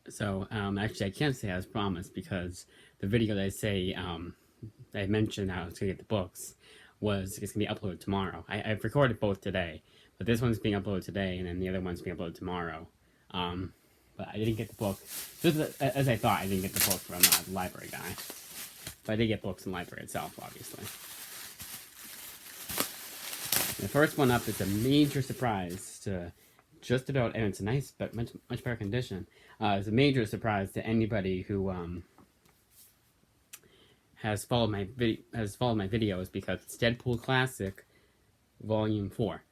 So, actually, I can't say as promised because the video that that I mentioned I was going to get the books it's going to be uploaded tomorrow. I've recorded both today, but this one's being uploaded today, and then the other one's being uploaded tomorrow. Um, but I didn't get the book, just as I thought, I didn't get the book from the library guy. But I did get books in the library itself, obviously. The first one up is a major surprise to just about, and it's nice, but much better condition. It's a major surprise to anybody who has followed my videos because it's Deadpool Classic Volume 4.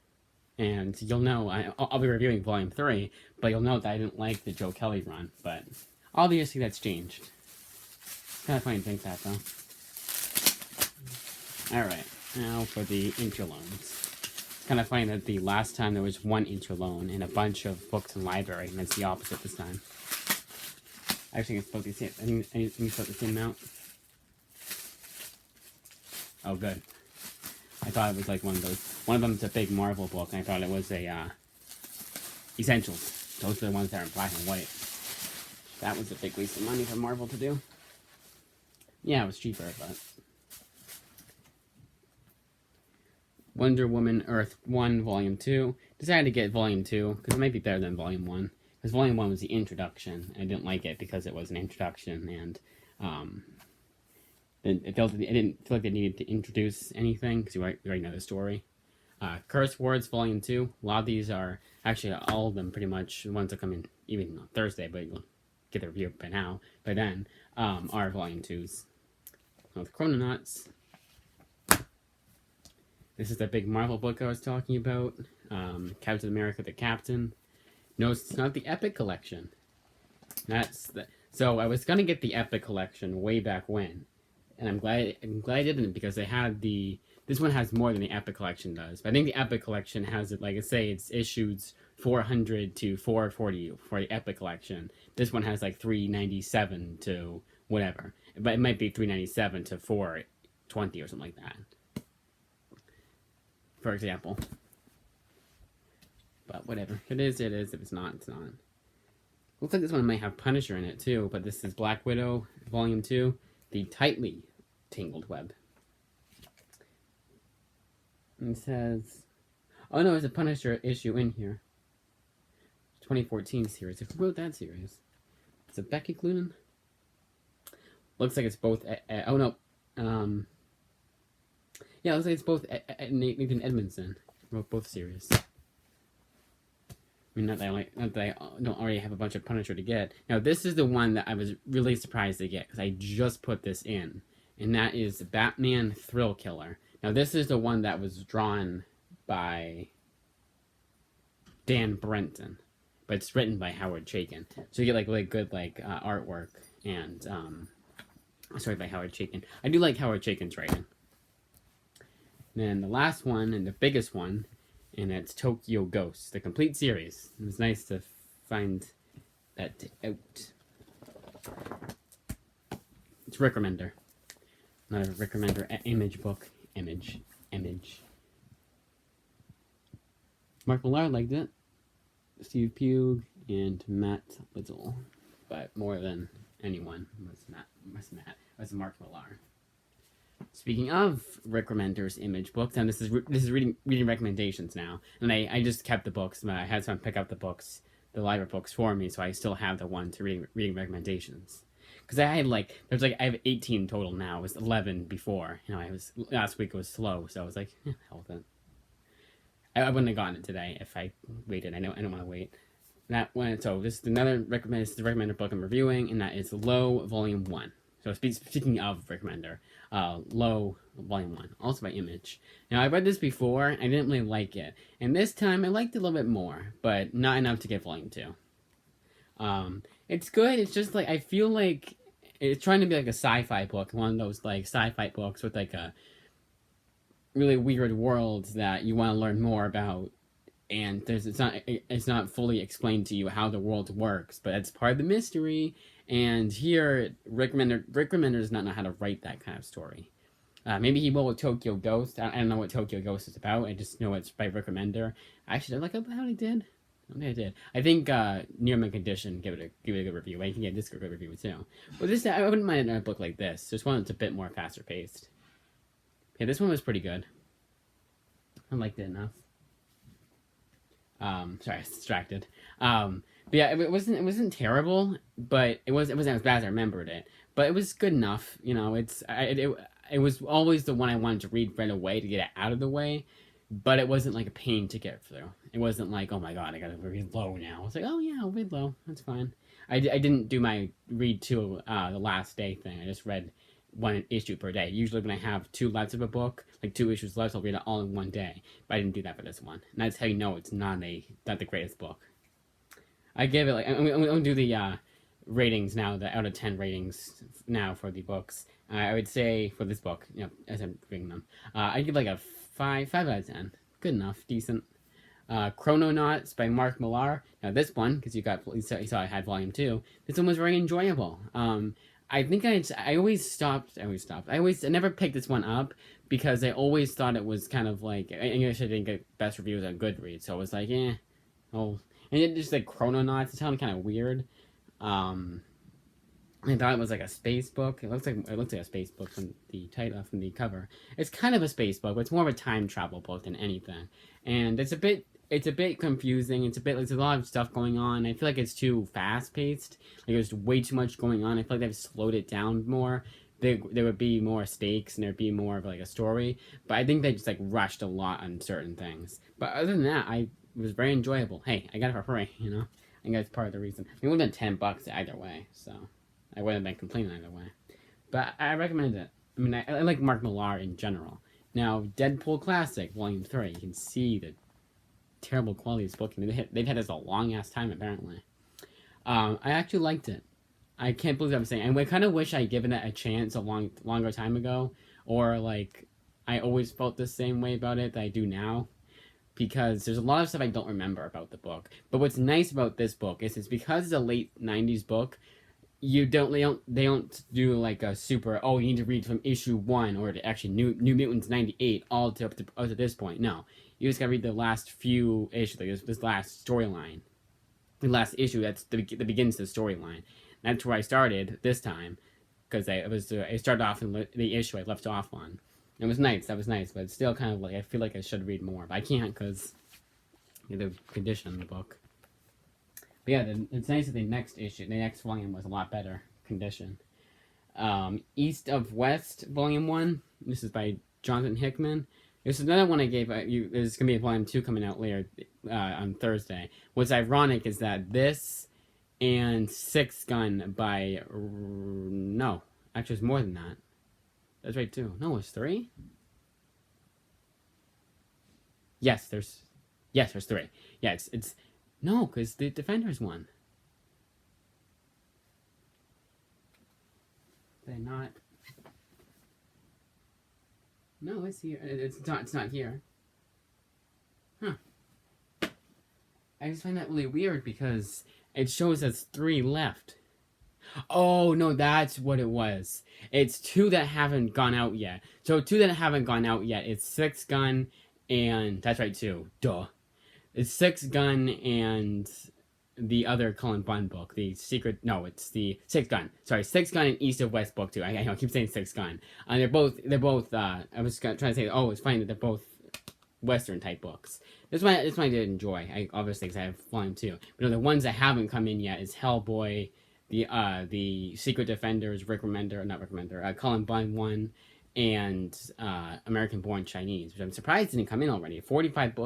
And you'll know, I'll be reviewing Volume 3, but you'll know that I didn't like the Joe Kelly run, but obviously that's changed. Kind of funny to think that, though. Alright, now for the interloans. It's kind of funny that the last time there was one interloan in a bunch of books in the library, and it's the opposite this time. Actually, it's supposed to be the same. I think it's supposed to be the same amount. Oh, good. I thought it was like one of those. One of them's a big Marvel book, and I thought it was a Essentials. Those are the ones that are in black and white. That was a big waste of money for Marvel to do. Yeah, it was cheaper, but Wonder Woman Earth 1 Volume 2. Decided to get Volume 2 because it might be better than Volume 1. Because Volume 1 was the introduction. I didn't like it because it was an introduction, and it didn't feel like they needed to introduce anything because you already know the story. Curse Words Volume 2. A lot of these are, actually all of them pretty much, the ones that come in even on Thursday, but you'll get the review by now, by then, are Volume 2s. Well, the Chrononauts. This is the big Marvel book I was talking about. Captain America the Captain. No, it's not the Epic Collection. So I was gonna get the Epic Collection way back when, and I'm glad I didn't because they had this one has more than the Epic Collection does. But I think the Epic Collection has it, like I say, it's issues 400 to 440 for the Epic Collection. This one has like 397 to whatever, but it might be 397 to 420 or something like that, for example. But whatever. If it is, it is. If it's not, it's not. Looks like this one might have Punisher in it too, but this is Black Widow, Volume 2, the tightly tangled web. And it says, oh no, there's a Punisher issue in here. 2014 series. Who wrote that series? Is it Becky Cloonan? Looks like it's both. Oh no. Yeah, it looks like it's both Nathan Edmondson wrote both series. I mean, not that I don't already have a bunch of Punisher to get. Now, this is the one that I was really surprised to get because I just put this in, and that is Batman Thrill Killer. Now, this is the one that was drawn by Dan Brenton, but it's written by Howard Chaykin. So you get like really good artwork and sorry, by Howard Chaykin. I do like Howard Chaykin's writing. And then the last one and the biggest one, and it's Tokyo Ghost, the complete series. It was nice to find that out. It's Rick Remender. Not a Rick Remender image book. Image. Mark Milar liked it. Steve Pugh and Matt Little. But more than anyone was Mark Milar. Speaking of Rick Remender's image books, and this is reading recommendations now, and I just kept the books. I had someone pick up the books, the library books for me, so I still have the one to reading recommendations. Because I had I have 18 total now. It was 11 before. Last week it was slow, so I was like, hell with it. I wouldn't have gotten it today if I waited. I don't want to wait. That one. So this is the recommended book I'm reviewing, and that is Low Volume 1. So speaking of Recommender, Low Volume 1, also by Image. Now, I read this before, I didn't really like it. And this time, I liked it a little bit more, but not enough to get Volume 2. It's good, it's just I feel like it's trying to be like a sci-fi book, one of those sci-fi books with a really weird world that you want to learn more about. And it's not fully explained to you how the world works, but it's part of the mystery. And here, Rick Remender does not know how to write that kind of story. Maybe he will with Tokyo Ghost. I don't know what Tokyo Ghost is about. I just know it's by Rick Remender. Actually, I like how he did. I think I did. I think Near Mint Condition give it a good review. I can get this a good review too. But this I wouldn't mind a book like this. Just one that's a bit more faster paced. Yeah, this one was pretty good. I liked it enough. Sorry, I was distracted. But yeah, it wasn't terrible, but it wasn't as bad as I remembered it. But it was good enough. You know, it was always the one I wanted to read right away to get it out of the way. But it wasn't like a pain to get through. It wasn't like, oh my god, I gotta read low now. It's like, oh yeah, I'll read low. That's fine. I didn't do my read to the last day thing. I just read one issue per day. Usually when I have two left of a book, like 2 issues left, I'll read it all in one day. But I didn't do that for this one. And that's how you know it's not the greatest book. I give it like I'm gonna do the ratings now, the out of 10 ratings now for the books. I would say for this book, you know, as I'm reading them, I give like a 5 out of 10. Good enough, decent. Chrononauts by Mark Millar. Now this one, because you saw I had volume 2. This one was very enjoyable. I think I always stopped. I never picked this one up because I always thought it was kind of like English. I didn't get best reviews on Goodreads, so it was like, oh, and it just like Chrononauts. It sounded kind of weird. I thought it was like a space book. It looks like a space book from the title, from the cover. It's kind of a space book, but it's more of a time travel book than anything. And it's a bit confusing. There's a lot of stuff going on. I feel like it's too fast paced. Like there's way too much going on. I feel like they've slowed it down more. There would be more stakes and there'd be more of like a story. But I think they just like rushed a lot on certain things. But other than that, it was very enjoyable. Hey, I got it for free, you know? I think that's part of the reason. It would have been $10 either way, so I wouldn't have been complaining either way. But I recommend it. I mean, I like Mark Millar in general. Now, Deadpool Classic, Volume 3, you can see the terrible quality of this book. I mean, they've had this a long-ass time, apparently. I actually liked it. I can't believe I'm saying. I kind of wish I'd given it a chance a longer time ago. Or, like, I always felt the same way about it that I do now. Because there's a lot of stuff I don't remember about the book. But what's nice about this book is it's because it's a late 90s book, they don't do like a super, oh, you need to read from issue 1 or to actually New Mutants 98 all up to this point. No. You just gotta read the last few issues, like this last storyline. The last issue that begins the storyline. That's where I started this time. Because I started off in the issue I left off on. It was nice, but it's still kind of like, I feel like I should read more, but I can't because the condition of the book. But yeah, it's nice that the next volume was a lot better condition. East of West, Volume 1, this is by Jonathan Hickman. This is another one I gave you. There's going to be a Volume 2 coming out later on Thursday. What's ironic is that this and Six Gun by... No, actually it's more than that. That's right, too. No, it's 3? Yes, there's 3. Yeah, it's no, because the Defenders won. They're not. No, it's here. It's not here. Huh. I just find that really weird because it shows us 3 left. Oh, no, that's what it was. It's 2 that haven't gone out yet. So 2 that haven't gone out yet. It's Six Gun and... That's right, 2. Duh. It's Six Gun and the other Cullen Bunn book. The Secret... No, it's the Six Gun. Sorry, Six Gun and East of West book, too. I keep saying Six Gun. They're both... I was trying to say... Oh, it's funny that they're both Western-type books. This one I did enjoy. Obviously, because I have Volume 2. But the ones that haven't come in yet is Hellboy... The Secret Defenders, Cullen Bunn one, and American Born Chinese, which I'm surprised didn't come in already. 45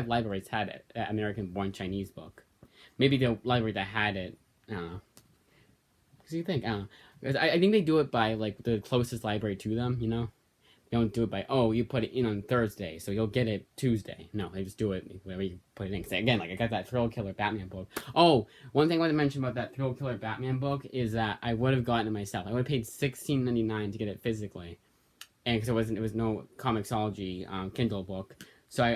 libraries had it, American Born Chinese book. Maybe the library that had it, I don't know. What do you think? I don't know. Because I think they do it by like the closest library to them, you know? They don't do it by, oh, you put it in on Thursday, so you'll get it Tuesday. No, they just do it wherever you put it in. Because again, like I got that Thrill Killer Batman book. Oh, one thing I want to mention about that Thrill Killer Batman book is that I would have gotten it myself. I would have paid $16.99 to get it physically, and because it was no Comixology Kindle book. So I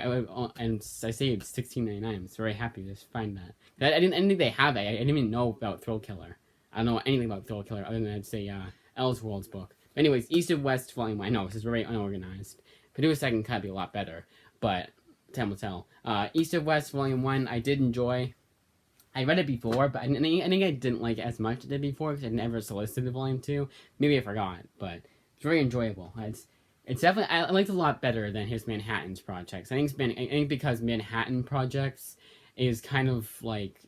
saved $16.99. I was very happy to find that. I didn't think they have it. I didn't even know about Thrill Killer. I don't know anything about Thrill Killer other than I'd say Elseworlds book. Anyways, East of West Volume 1. I know, this is very unorganized. If I do a second cut, it'd be a lot better. But time will tell. East of West Volume 1, I did enjoy. I read it before, but I think I didn't like it as much as I did before because I never solicited Volume 2. Maybe I forgot, but it's very enjoyable. It's definitely, I liked it a lot better than his Manhattan's projects. I think because Manhattan projects is kind of like,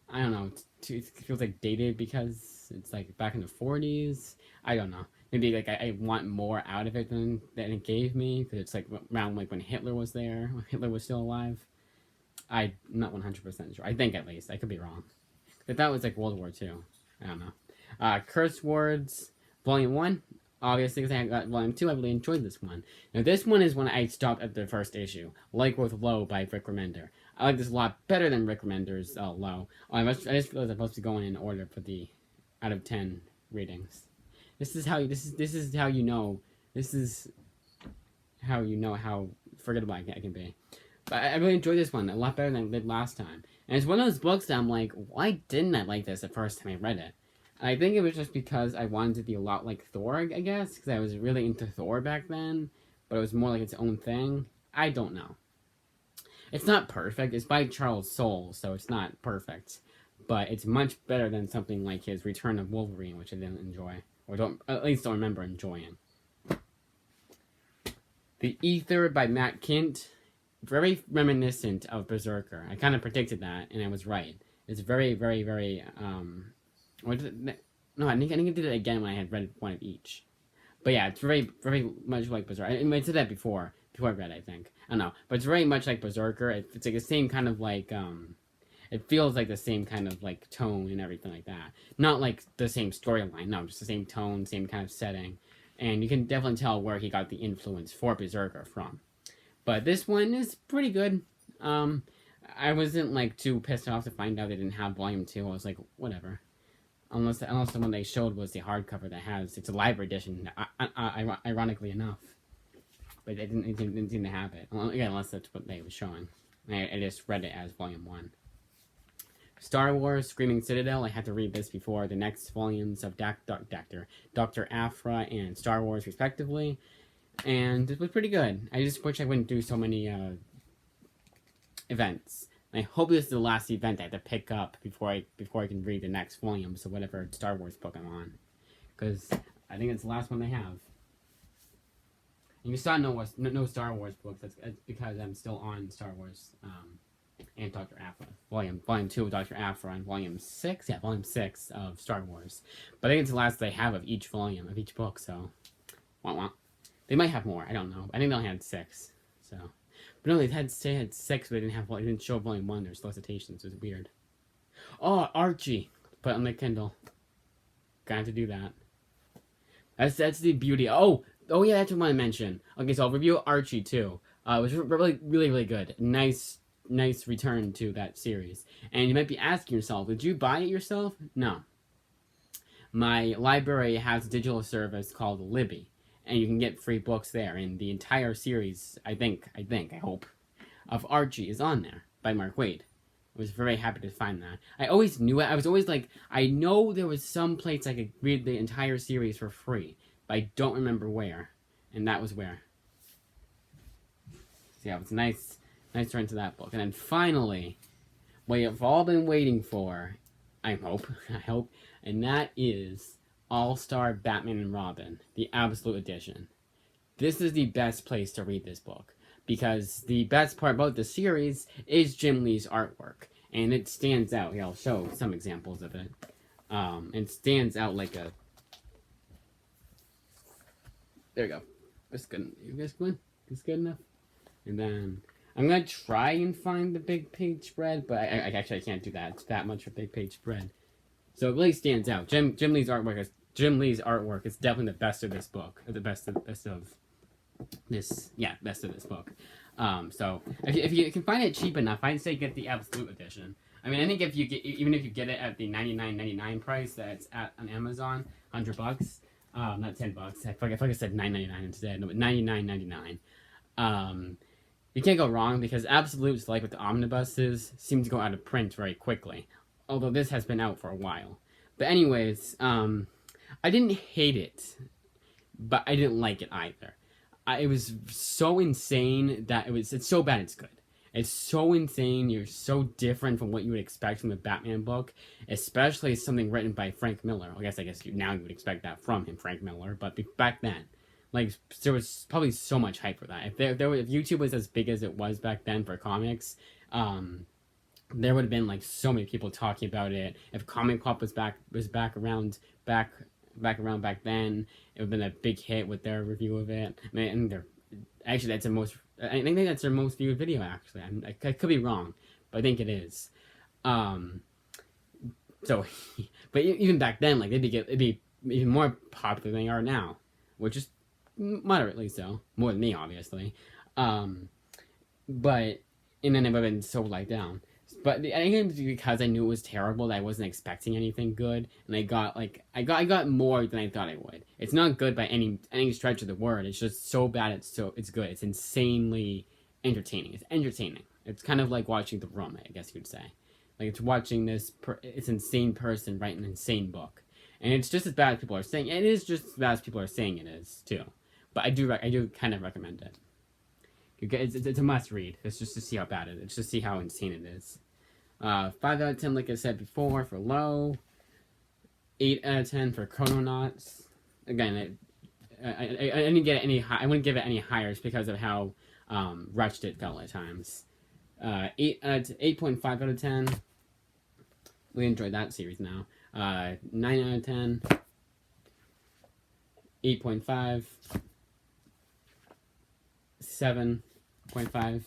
I don't know, it feels like dated because it's like back in the 40s. I don't know. Maybe like I want more out of it than it gave me because it's like around like when Hitler was there, when Hitler was still alive. I'm not 100% sure. I think at least. I could be wrong. But that was like World War II. I don't know. Curse Words, Volume 1. Obviously, because I got Volume 2, I really enjoyed this one. Now, this one is when I stopped at the first issue. Like with Low by Rick Remender. I like this a lot better than Rick Remender's Low. I just realized I'm supposed to go in order for the out of 10 ratings. This is how you know. This is how you know how forgettable I can be. But I really enjoyed this one a lot better than I did last time. And it's one of those books that I'm like, why didn't I like this the first time I read it? And I think it was just because I wanted to be a lot like Thor, I guess, because I was really into Thor back then, but it was more like its own thing. I don't know. It's not perfect. It's by Charles Soule, so it's not perfect. But it's much better than something like his Return of Wolverine, which I didn't enjoy. Or at least don't remember enjoying. The Ether by Matt Kint. Very reminiscent of Berserker. I kind of predicted that, and I was right. It's very, very, very, No, I think I did it again when I had read one of each. But yeah, it's very, very much like Berserker. I said that before I read, I think. I don't know. But it's very much like Berserker. It's like the same kind of like, it feels like the same kind of like tone and everything like that. Not like the same storyline, no, just the same tone, same kind of setting. And you can definitely tell where he got the influence for Berserker from. But this one is pretty good. I wasn't like too pissed off to find out they didn't have Volume 2. I was like, whatever. Unless the one they showed was the hardcover that has, it's a library edition, ironically enough. But they didn't seem to have it. Again, unless that's what they were showing. I just read it as Volume 1. Star Wars, Screaming Citadel. I had to read this before the next volumes of Dr. Aphra and Star Wars, respectively. And it was pretty good. I just wish I wouldn't do so many events. I hope this is the last event I have to pick up before I can read the next volumes of whatever Star Wars book I'm on. Because I think it's the last one they have. And you saw no Star Wars books. That's because I'm still on Star Wars and Dr. Aphra. Volume 2 of Dr. Aphra and Volume 6? Yeah, Volume 6 of Star Wars. But I think it's the last they have of each volume, of each book, so... Wah. They might have more. I don't know. I think they only had 6. So, but no, they had 6, but they didn't show Volume 1. There's solicitations. It was weird. Oh, Archie, put on the Kindle. Got to do that. That's the beauty. Oh yeah, that's what I want to mention. Okay, so I'll review Archie too. It was really good. Nice return to that series. And you might be asking yourself, did you buy it yourself? No. My library has a digital service called Libby. And you can get free books there. And the entire series, I hope, of Archie is on there by Mark Waid. I was very happy to find that. I always knew it. I was always like, I know there was some place I could read the entire series for free, but I don't remember where. And that was where. So yeah, it was nice turn to that book. And then finally, what you've all been waiting for, I hope, and that is All-Star Batman and Robin, the Absolute Edition. This is the best place to read this book, because the best part about the series is Jim Lee's artwork, and it stands out. Here, I'll show some examples of it. It stands out like a... There you go. That's good. You guys good? It's good enough? And then I'm going to try and find the big page spread, but I actually can't do that. It's that much of a big page spread. So it really stands out. Jim Lee's artwork is definitely the best of this book. The best of this book. So if you can find it cheap enough, I'd say get the Absolute Edition. I mean, I think even if you get it at the $99.99 price that's on Amazon, $100, not $10. I feel like I said $9.99 instead. No, but $99.99. You can't go wrong because Absolutes, like with the omnibuses, seem to go out of print very quickly. Although this has been out for a while. But anyways, I didn't hate it, but I didn't like it either. it was so insane that it's so bad it's good. It's so insane. You're so different from what you would expect from the Batman book, especially something written by Frank Miller. I guess now you would expect that from him, Frank Miller. But back then, like there was probably so much hype for that. If YouTube was as big as it was back then for comics, there would have been like so many people talking about it. If Comic Pop was back around back then, it would have been a big hit with their review of it. I mean, and they're actually I think that's their most viewed video. Actually, I could be wrong, but I think it is. So, but even back then, like it'd be even more popular than they are now, which is moderately so, more than me, obviously. But and then it would have been so let down. But I think it was because I knew it was terrible that I wasn't expecting anything good, and I got more than I thought I would. It's not good by any stretch of the word. It's just so bad. It's good. It's insanely entertaining. It's entertaining. It's kind of like watching The Room, I guess you'd say. Like it's watching this insane person write an insane book, and it's just as bad as people are saying. It is just as bad as people are saying it is too. But I do kind of recommend it. It's a must read. It's just to see how bad it is. It's just to see how insane it is. 5 out of 10, like I said before, for low. 8 out of 10 for Chrononauts. Again, I didn't get any high. I wouldn't give it any higher because of how rushed it felt at times. 8.5 out of 10. We enjoyed that series now. 9 out of 10. 8.5. 7.5.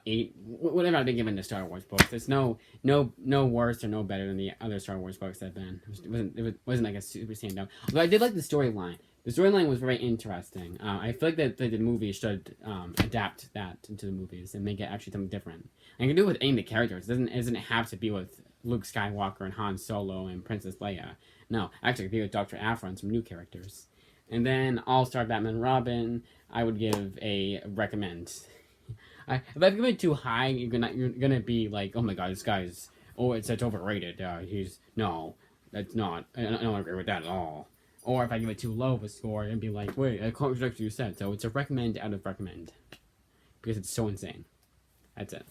8, whatever I've been given to Star Wars books. It's no worse or no better than the other Star Wars books I've been. It wasn't like a super standout. Although I did like the storyline. The storyline was very interesting. I feel like that the movie should adapt that into the movies and make it actually something different. And you can do it with any of the characters. It doesn't have to be with Luke Skywalker and Han Solo and Princess Leia. No, actually, it could be with Dr. Aphra and some new characters. And then All-Star Batman and Robin, I would give a recommend. If I give it too high, you're gonna be like, oh my god, this guy's it's overrated. That's not. I don't agree with that at all. Or if I give it too low of a score, it'd be like, wait, I contradict what you said. So it's a recommend out of recommend because it's so insane. That's it.